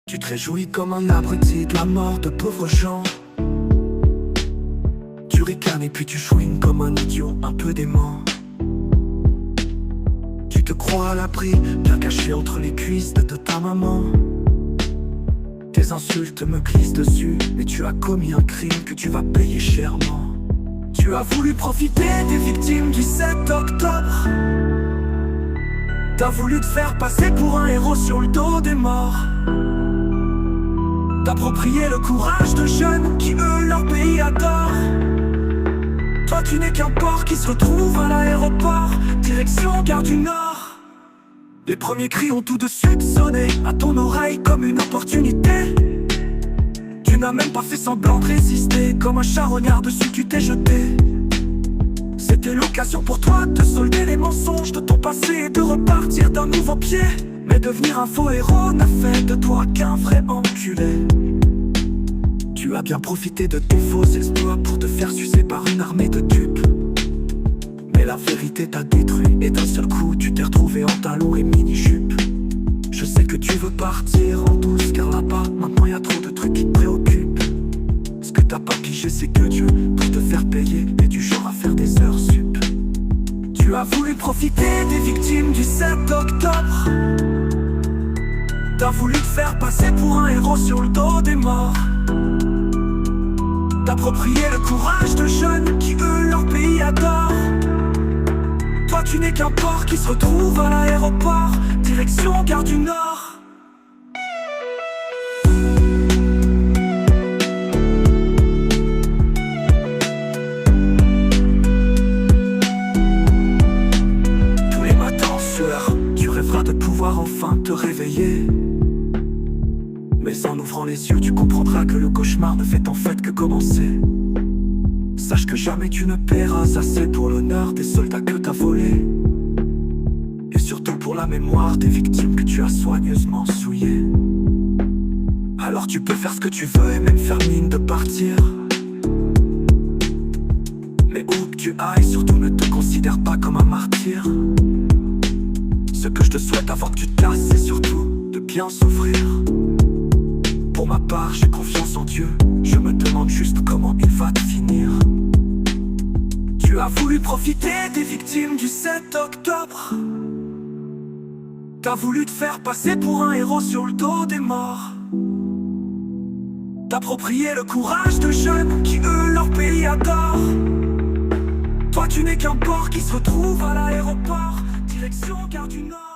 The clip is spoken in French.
Tu te réjouis comme un abruti de la mort de pauvres gens. Tu ricanes et puis tu chouines comme un idiot un peu dément. Tu te crois à l'abri, bien caché entre les cuisses de ta maman. Tes insultes me glissent dessus, mais tu as commis un crime que tu vas payer chèrement. Tu as voulu profiter des victimes du 7 octobre. T'as voulu te faire passer pour un héros sur le dos des morts. T'approprier le courage de jeunes qui eux leur pays adorent. Toi tu n'es qu'un porc qui se retrouve à l'aéroport, direction gare du Nord. Les premiers cris ont tout de suite sonné à ton oreille comme une opportunité. Tu n'as même pas fait semblant de résister, comme un charognard dessus tu t'es jeté. C'était l'occasion pour toi de solder les mensonges de ton passé et de repartir d'un nouveau pied. Mais devenir un faux héros n'a fait de toi qu'un vrai enculé. Tu as bien profité de tes faux exploits pour te faire sucer par une armée de dupes. Mais la vérité t'a détruit et d'un seul coup tu t'es retrouvé en talons et mini-jupe. Je sais que tu veux partir en douce car là-bas maintenant y a trop de trucs qui te préoccupent. Ce que t'as pas pigé c'est que Dieu pour te faire payer est du genre à faire des heures sup. Tu as voulu profiter des victimes du 7 octobre. T'as voulu te faire passer pour un héros sur le dos des morts. T'approprier le courage de jeunes qui eux leur pays adorent. Toi tu n'es qu'un porc qui se retrouve à l'aéroport, direction gare du Nord. Tous les matins en sueur, tu rêveras de pouvoir enfin te réveiller. Mais en ouvrant les yeux, tu comprendras que le cauchemar ne fait en fait que commencer. Sache que jamais tu ne paieras assez pour l'honneur des soldats que t'as volés. Et surtout pour la mémoire des victimes que tu as soigneusement souillées. Alors tu peux faire ce que tu veux et même faire mine de partir. Mais où que tu ailles, surtout ne te considère pas comme un martyr. Ce que je te souhaite avant que tu te lasses, c'est surtout de bien souffrir. Pour ma part, j'ai confiance en Dieu. Je me demande juste comment il va te finir. Tu as voulu profiter des victimes du 7 octobre. T'as voulu te faire passer pour un héros sur le dos des morts. T'approprier le courage de jeunes qui eux leur pays adorent. Toi tu n'es qu'un porc qui se retrouve à l'aéroport, direction gare du Nord.